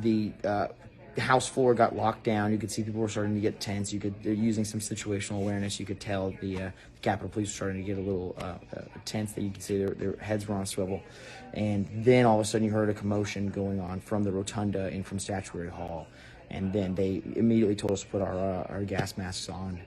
the house floor got locked down. You could see people were starting to get tense. They're using some situational awareness. You could tell the Capitol Police were starting to get a little tense. That you could see their heads were on a swivel. And then all of a sudden you heard a commotion going on from the rotunda and from Statuary Hall. And then they immediately told us to put our gas masks on,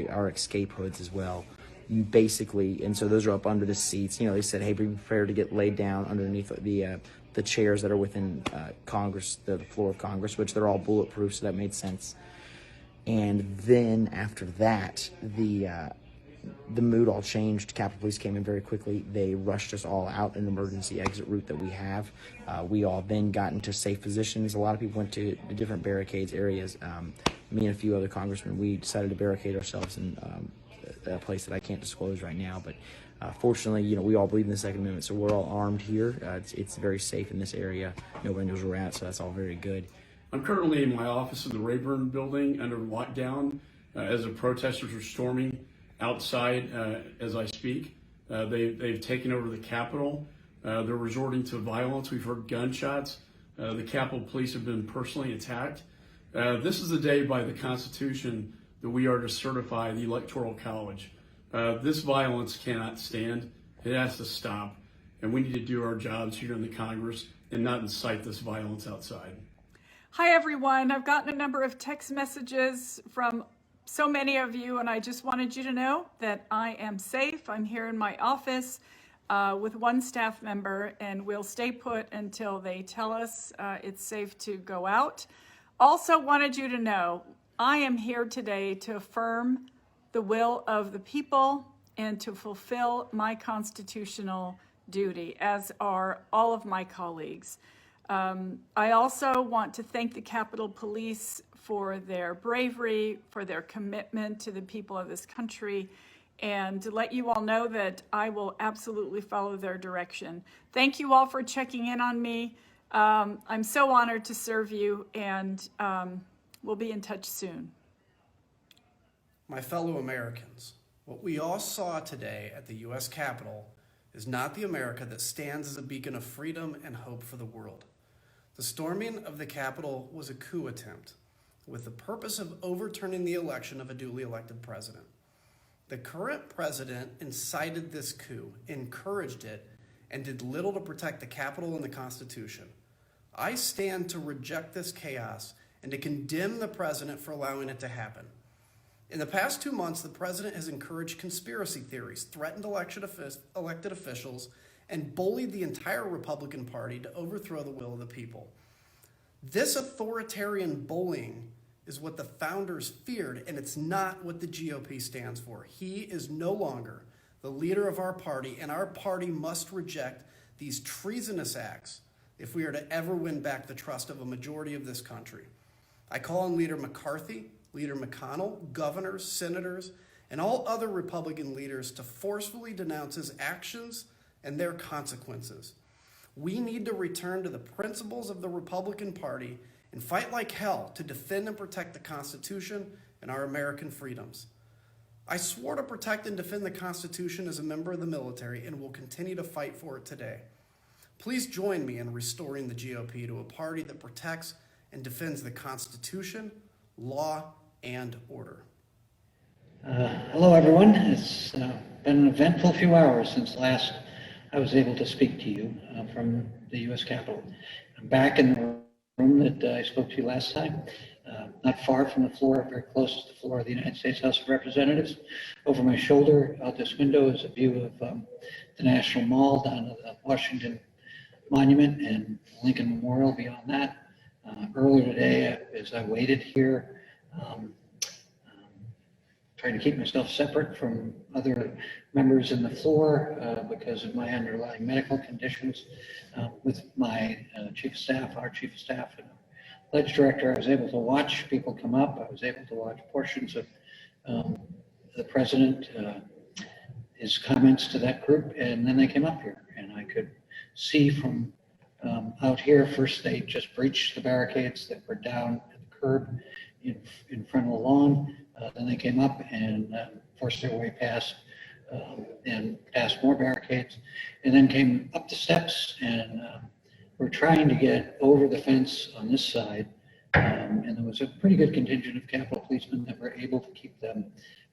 our escape hoods as well. You basically, and so those are up under the seats. They said, hey, be prepared to get laid down underneath the chairs that are within Congress, the floor of Congress, which they're all bulletproof, so that made sense. And then after that, the mood all changed. Capitol Police came in very quickly. They rushed us all out an emergency exit route that we have. We all then got into safe positions. A lot of people went to the different barricades areas. Me and a few other congressmen, we decided to barricade ourselves in a place that I can't disclose right now, but fortunately, we all believe in the Second Amendment, so we're all armed here. It's very safe in this area. Nobody knows where we're at, so that's all very good. I'm currently in my office in the Rayburn building under lockdown as the protesters are storming outside as I speak. They've taken over the Capitol. They're resorting to violence. We've heard gunshots. The Capitol Police have been personally attacked. This is the day by the Constitution that we are to certify the Electoral College. This violence cannot stand. It has to stop. And we need to do our jobs here in the Congress and not incite this violence outside. Hi, everyone. I've gotten a number of text messages from so many of you, and I just wanted you to know that I am safe. I'm here in my office with one staff member, and we'll stay put until they tell us it's safe to go out. Also wanted you to know I am here today to affirm the will of the people and to fulfill my constitutional duty, as are all of my colleagues. I also want to thank the Capitol Police for their bravery, for their commitment to the people of this country, and to let you all know that I will absolutely follow their direction. Thank you all for checking in on me. I'm so honored to serve you, and we'll be in touch soon. My fellow Americans, what we all saw today at the U.S. Capitol is not the America that stands as a beacon of freedom and hope for the world. The storming of the Capitol was a coup attempt with the purpose of overturning the election of a duly elected president. The current president incited this coup, encouraged it, and did little to protect the Capitol and the Constitution. I stand to reject this chaos and to condemn the president for allowing it to happen. In the past 2 months, the president has encouraged conspiracy theories, threatened elected officials, and bullied the entire Republican Party to overthrow the will of the people. This authoritarian bullying is what the founders feared, and it's not what the GOP stands for. He is no longer the leader of our party, and our party must reject these treasonous acts if we are to ever win back the trust of a majority of this country. I call on Leader McCarthy, Leader McConnell, governors, senators, and all other Republican leaders to forcefully denounce his actions and their consequences. We need to return to the principles of the Republican Party and fight like hell to defend and protect the Constitution and our American freedoms. I swore to protect and defend the Constitution as a member of the military and will continue to fight for it today. Please join me in restoring the GOP to a party that protects and defends the Constitution, law, and order. Hello, everyone. It's been an eventful few hours since last I was able to speak to you from the U.S. Capitol. I'm back in the room that I spoke to you last time, not far from the floor, very close to the floor of the United States House of Representatives. Over my shoulder out this window is a view of the National Mall down to the Washington Monument and Lincoln Memorial beyond that. Earlier today, as I waited here, trying to keep myself separate from other members in the floor because of my underlying medical conditions. With my chief of staff, our chief of staff, and ledge director, I was able to watch people come up. I was able to watch portions of the president, his comments to that group, and then they came up here, and I could see from out here. First, they just breached the barricades that were down at the curb in front of the lawn. Then they came up and forced their way past and past more barricades, and then came up the steps and were trying to get over the fence on this side, and there was a pretty good contingent of Capitol policemen that were able to keep them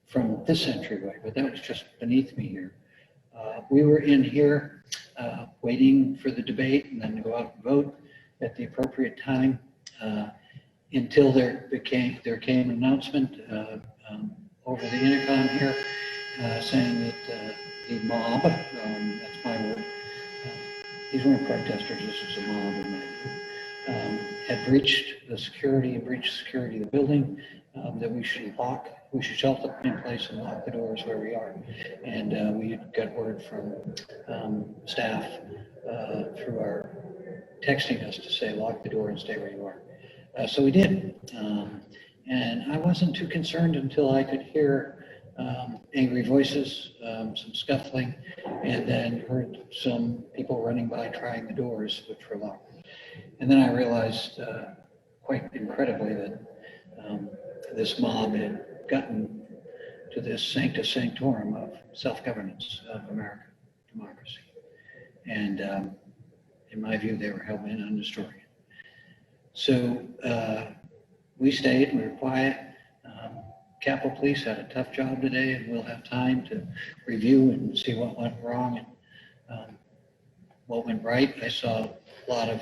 from this entryway, but that was just beneath me here. We were in here waiting for the debate and then to go out and vote at the appropriate time until there came an announcement over the intercom here saying that the mob, that's my word, these weren't protesters, this was a mob in my view, had breached the security of the building, that we should shelter in place and lock the doors where we are. And we got word from staff through our texting us to say, lock the door and stay where you are. So we did. And I wasn't too concerned until I could hear angry voices, some scuffling, and then heard some people running by trying the doors, which were locked. And then I realized quite incredibly that this mob had gotten to this sanctus sanctorum of self-governance of American democracy. And in my view, they were hell-bent on destroying it. So we stayed, we were quiet. Capitol Police had a tough job today, and we'll have time to review and see what went wrong and what went right. I saw a lot of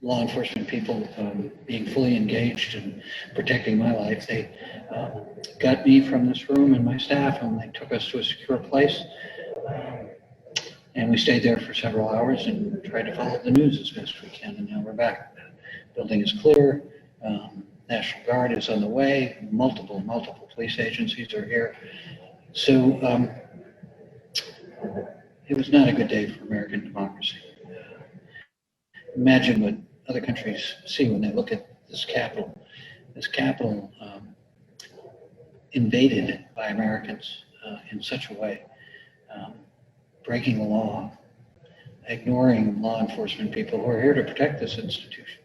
law enforcement people being fully engaged in protecting my life. They got me from this room and my staff, and they took us to a secure place. And we stayed there for several hours and tried to follow the news as best we can. And now we're back. The building is clear. National Guard is on the way. Multiple police agencies are here. So it was not a good day for American democracy. Imagine what other countries see when they look at this Capitol. This Capitol invaded by Americans in such a way, breaking the law, ignoring law enforcement people who are here to protect this institution.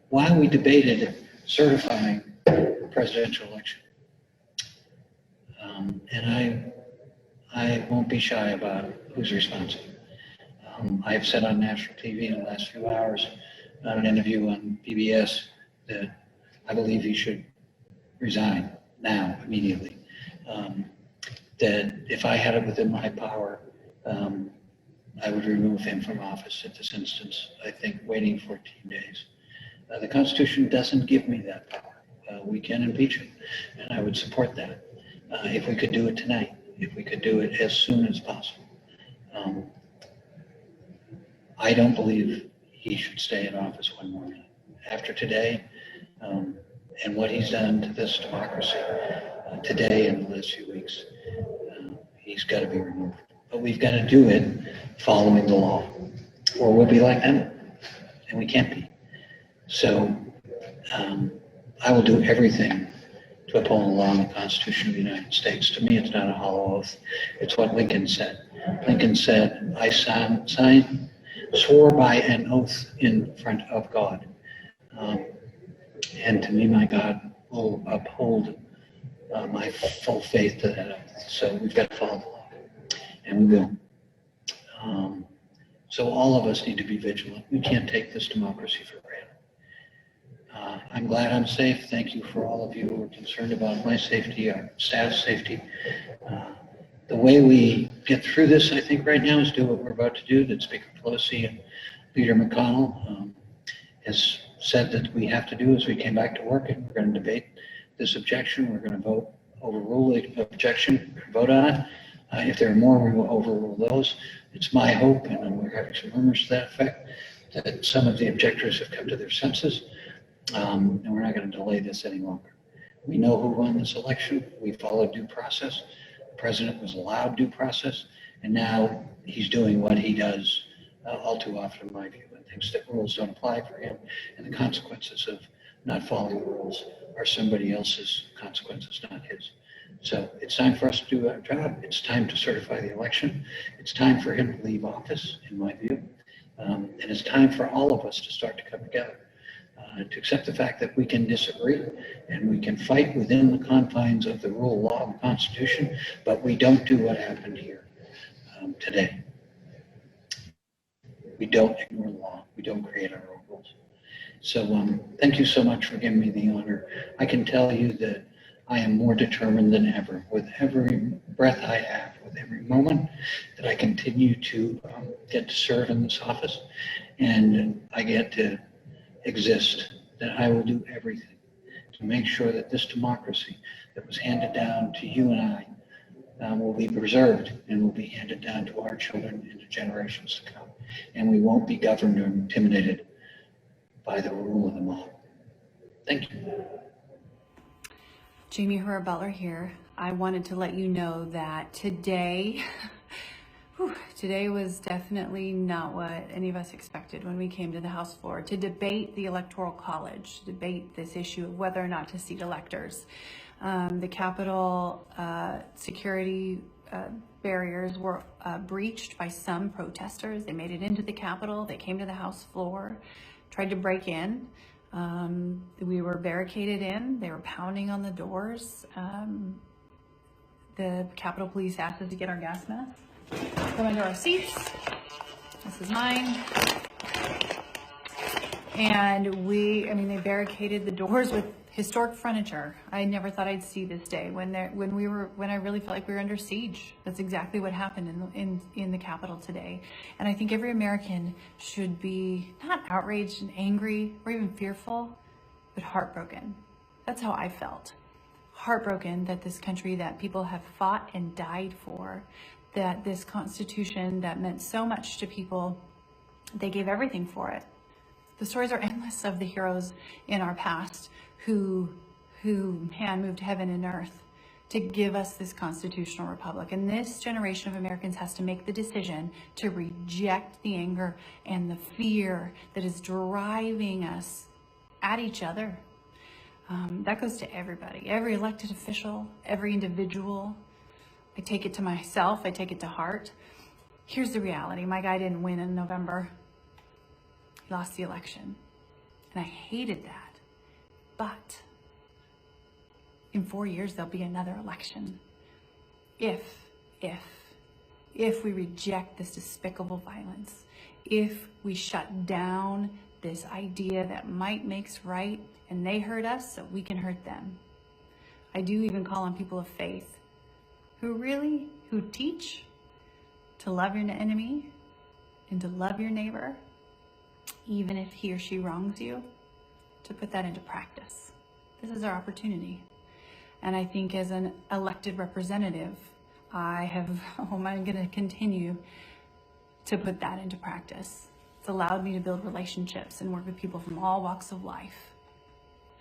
While we debated certifying the presidential election. And I won't be shy about who's responsible. I have said on national TV in the last few hours, on an interview on PBS, that I believe he should resign now, immediately. That if I had it within my power, I would remove him from office at this instance. I think waiting 14 days. The Constitution doesn't give me that power. We can impeach him, and I would support that. If we could do it tonight, if we could do it as soon as possible. I don't believe he should stay in office one more minute. After today, and what he's done to this democracy today and the last few weeks, he's got to be removed. But we've got to do it following the law, or we'll be like them, and we can't be. So I will do everything to uphold the law and the Constitution of the United States. To me, it's not a hollow oath. It's what Lincoln said. Lincoln said, I swore by an oath in front of God. And to me, my God will uphold my full faith to that oath. So we've got to follow the law, and we will. So all of us need to be vigilant. We can't take this democracy for granted. I'm glad I'm safe. Thank you for all of you who are concerned about my safety, our staff's safety. The way we get through this, I think, right now is do what we're about to do, that Speaker Pelosi and Leader McConnell has said that we have to do as we came back to work, and we're going to debate this objection. We're going to overrule the objection, vote on it. If there are more, we will overrule those. It's my hope, and we're having some rumors to that effect, that some of the objectors have come to their senses, and we're not going to delay this any longer. We know who won this election. We followed due process. The president was allowed due process, and now he's doing what he does all too often, in my view, and thinks that rules don't apply for him, and the consequences of not following the rules are somebody else's consequences, not his. So it's time for us to do our job. It's time to certify the election. It's time for him to leave office, in my view. And it's time for all of us to start to come together, to accept the fact that we can disagree and we can fight within the confines of the rule of law and the Constitution, but we don't do what happened here today. We don't ignore the law. We don't create our own rules. So thank you so much for giving me the honor. I can tell you that I am more determined than ever. With every breath I have, with every moment that I continue to get to serve in this office and I get to exist, that I will do everything to make sure that this democracy that was handed down to you and I will be preserved and will be handed down to our children and the generations to come. And we won't be governed or intimidated by the rule of the mob. Thank you. Jamie Herrera Butler here. I wanted to let you know that today, today was definitely not what any of us expected when we came to the House floor to debate the Electoral College, to debate this issue of whether or not to seat electors. The Capitol security barriers were breached by some protesters. They made it into the Capitol. They came to the House floor, tried to break in. We were barricaded in. They were pounding on the doors. The Capitol Police asked us to get our gas masks, come into our seats. This is mine. And they barricaded the doors with historic furniture. I never thought I'd see this day when I really felt like we were under siege. That's exactly what happened in the Capitol today. And I think every American should be not outraged and angry or even fearful, but heartbroken. That's how I felt. Heartbroken that this country that people have fought and died for, that this Constitution that meant so much to people, they gave everything for it. The stories are endless of the heroes in our past who moved heaven and earth to give us this constitutional republic. And this generation of Americans has to make the decision to reject the anger and the fear that is driving us at each other. That goes to everybody, every elected official, every individual. I take it to myself, I take it to heart. Here's the reality. My guy didn't win in November. He lost the election. And I hated that. But in 4 years, there'll be another election. If we reject this despicable violence, if we shut down this idea that might makes right and they hurt us so we can hurt them. I do even call on people of faith who teach to love your enemy and to love your neighbor, even if he or she wrongs you, to put that into practice. This is our opportunity. And I think as an elected representative, I'm going to continue to put that into practice. It's allowed me to build relationships and work with people from all walks of life.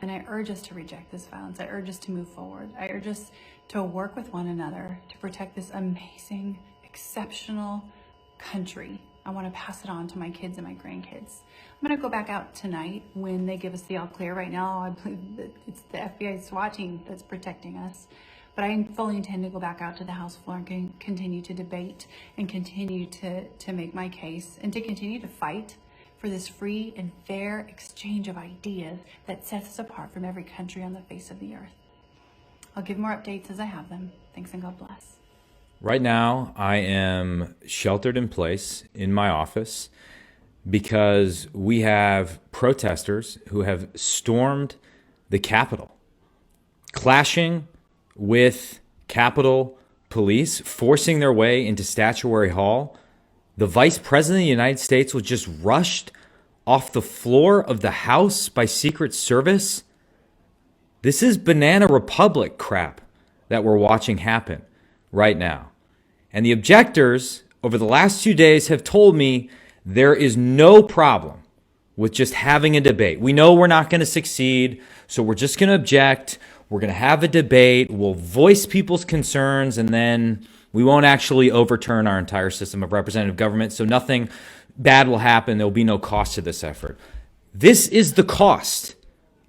And I urge us to reject this violence. I urge us to move forward. I urge us to work with one another to protect this amazing, exceptional country. I want to pass it on to my kids and my grandkids. I'm going to go back out tonight when they give us the all clear. Right now, I believe that it's the FBI SWAT team that's protecting us. But I fully intend to go back out to the House floor and continue to debate and continue to make my case and to continue to fight for this free and fair exchange of ideas that sets us apart from every country on the face of the earth. I'll give more updates as I have them. Thanks and God bless. Right now, I am sheltered in place in my office because we have protesters who have stormed the Capitol, clashing with Capitol Police, forcing their way into Statuary Hall. The Vice President of the United States was just rushed off the floor of the House by Secret Service. This is Banana Republic crap that we're watching happen right now. And the objectors over the last 2 days have told me there is no problem with just having a debate. We know we're not going to succeed, so we're just going to object. We're going to have a debate. We'll voice people's concerns, and then we won't actually overturn our entire system of representative government, so nothing bad will happen. There will be no cost to this effort. This is the cost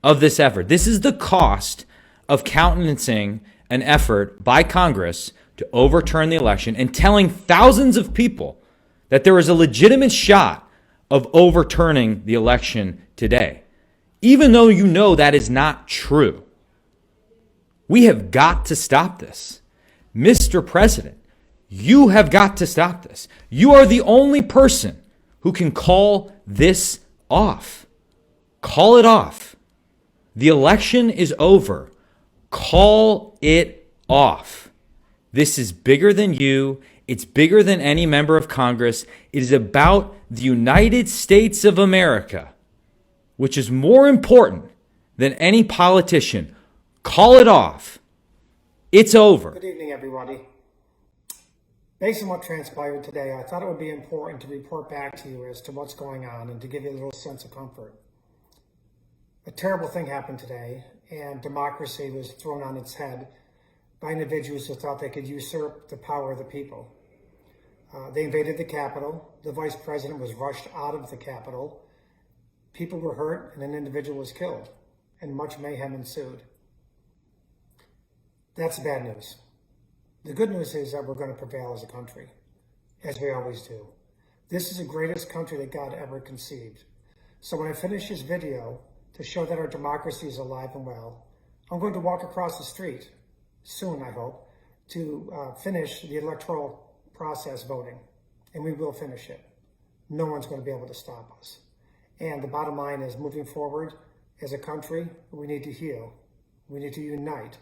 of this effort. This is the cost of countenancing an effort by Congress to overturn the election and telling thousands of people that there is a legitimate shot of overturning the election today, even though you know that is not true. We have got to stop this. Mr. President, you have got to stop this. You are the only person who can call this off. Call it off. The election is over. Call it off. This is bigger than you. It's bigger than any member of Congress. It is about the United States of America, which is more important than any politician. Call it off. It's over. Good evening, everybody. Based on what transpired today, I thought it would be important to report back to you as to what's going on and to give you a little sense of comfort. A terrible thing happened today, and democracy was thrown on its head by individuals who thought they could usurp the power of the people. They invaded the Capitol. The vice president was rushed out of the Capitol. People were hurt, and an individual was killed, and much mayhem ensued. That's bad news. The good news is that we're going to prevail as a country, as we always do. This is the greatest country that God ever conceived. So when I finish this video, to show that our democracy is alive and well, I'm going to walk across the street, soon I hope, to finish the electoral process voting, and we will finish it. No one's going to be able to stop us. And the bottom line is, moving forward as a country, we need to heal. We need to unite.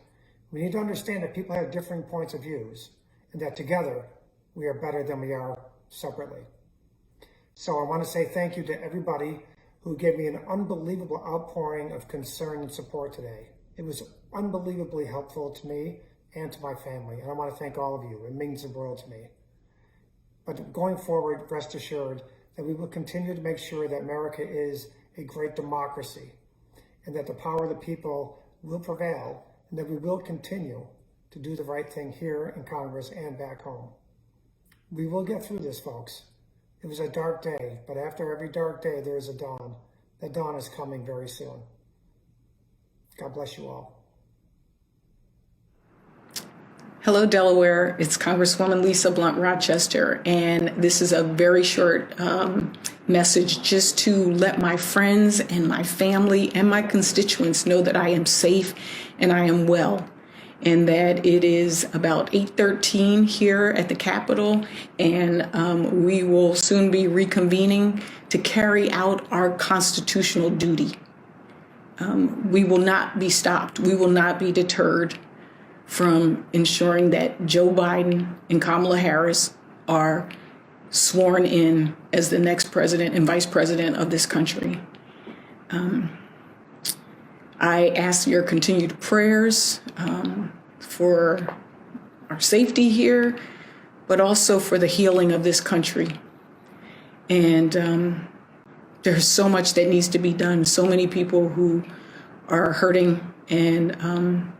We need to understand that people have differing points of views, and that together we are better than we are separately. So I want to say thank you to everybody who gave me an unbelievable outpouring of concern and support today. It was unbelievably helpful to me and to my family, and I want to thank all of you. It means the world to me. But going forward, rest assured that we will continue to make sure that America is a great democracy, and that the power of the people will prevail, and that we will continue to do the right thing here in Congress and back home. We will get through this, folks. It was a dark day, but after every dark day, there is a dawn. The dawn is coming very soon. God bless you all. Hello, Delaware. It's Congresswoman Lisa Blunt Rochester, and this is a very short message just to let my friends and my family and my constituents know that I am safe and I am well, and that it is about 8:13 here at the Capitol, and we will soon be reconvening to carry out our constitutional duty. We will not be stopped. We will not be deterred from ensuring that Joe Biden and Kamala Harris are sworn in as the next president and vice president of this country. I ask your continued prayers for our safety here, but also for the healing of this country. And there's so much that needs to be done, so many people who are hurting, and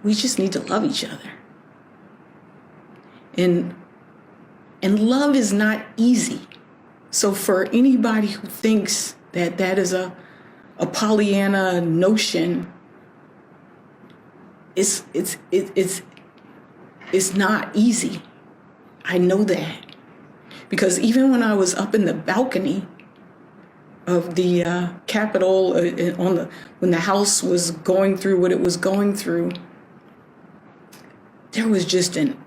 we just need to love each other. And love is not easy. So for anybody who thinks that that is a Pollyanna notion, it's not easy. I know that. Because even when I was up in the balcony of the Capitol when the House was going through what it was going through, there was just an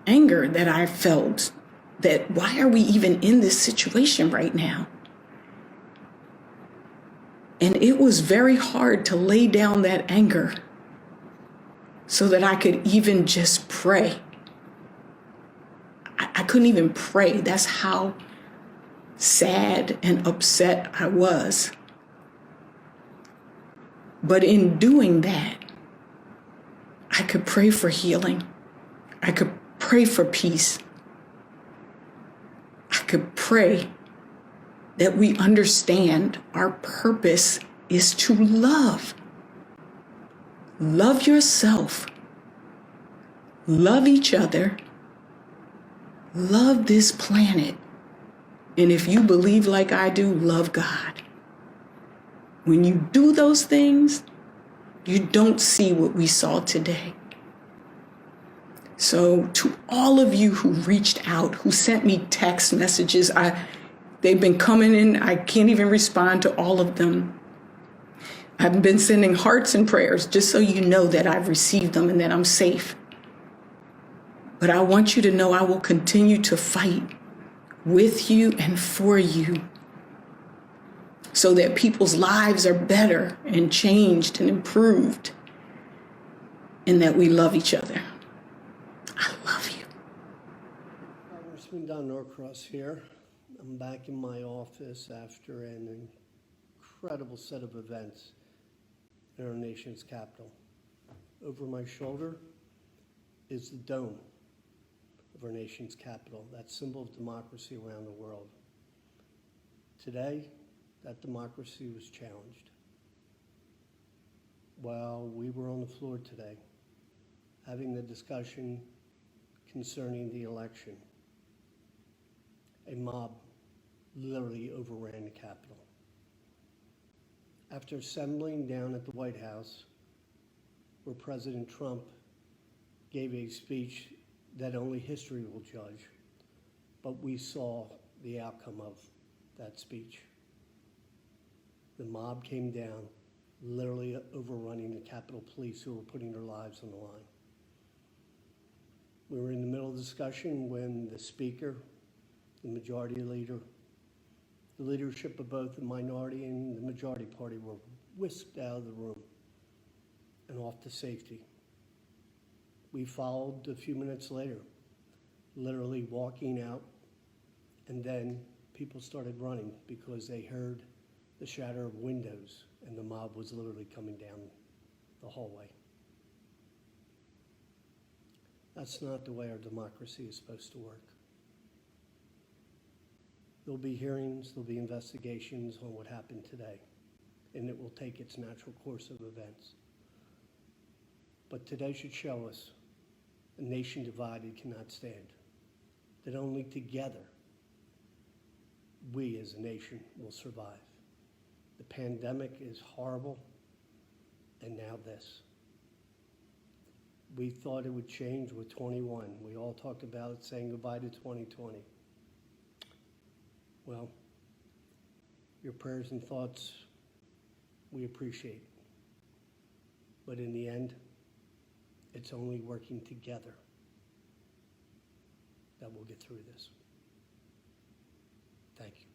anger that I felt that why are we even in this situation right now? And it was very hard to lay down that anger so that I could even just pray. I couldn't even pray. That's how sad and upset I was. But in doing that, I could pray for healing. I could pray for peace. I could pray that we understand our purpose is to love. Love yourself. Love each other. Love this planet. And if you believe like I do, love God. When you do those things, you don't see what we saw today. So to all of you who reached out, who sent me text messages, they've been coming in. I can't even respond to all of them. I've been sending hearts and prayers just so you know that I've received them and that I'm safe. But I want you to know I will continue to fight with you and for you, so that people's lives are better and changed and improved, and that we love each other. I love you. Congressman Don Norcross here. I'm back in my office after an incredible set of events in our nation's capital. Over my shoulder is the dome of our nation's capital, that symbol of democracy around the world. Today, that democracy was challenged. While we were on the floor today, having the discussion concerning the election, a mob literally overran the Capitol. After assembling down at the White House, where President Trump gave a speech that only history will judge, but we saw the outcome of that speech. The mob came down, literally overrunning the Capitol Police, who were putting their lives on the line. We were in the middle of the discussion when the Speaker, the Majority Leader, the leadership of both the minority and the majority party were whisked out of the room and off to safety. We followed a few minutes later, literally walking out, and then people started running because they heard the shatter of windows and the mob was literally coming down the hallway. That's not the way our democracy is supposed to work. There'll be hearings, there'll be investigations on what happened today, and it will take its natural course of events. But today should show us a nation divided cannot stand, that only together we as a nation will survive. The pandemic is horrible, and now this. We thought it would change with 21. We all talked about saying goodbye to 2020. Well, your prayers and thoughts, we appreciate. But in the end, it's only working together that we'll get through this. Thank you.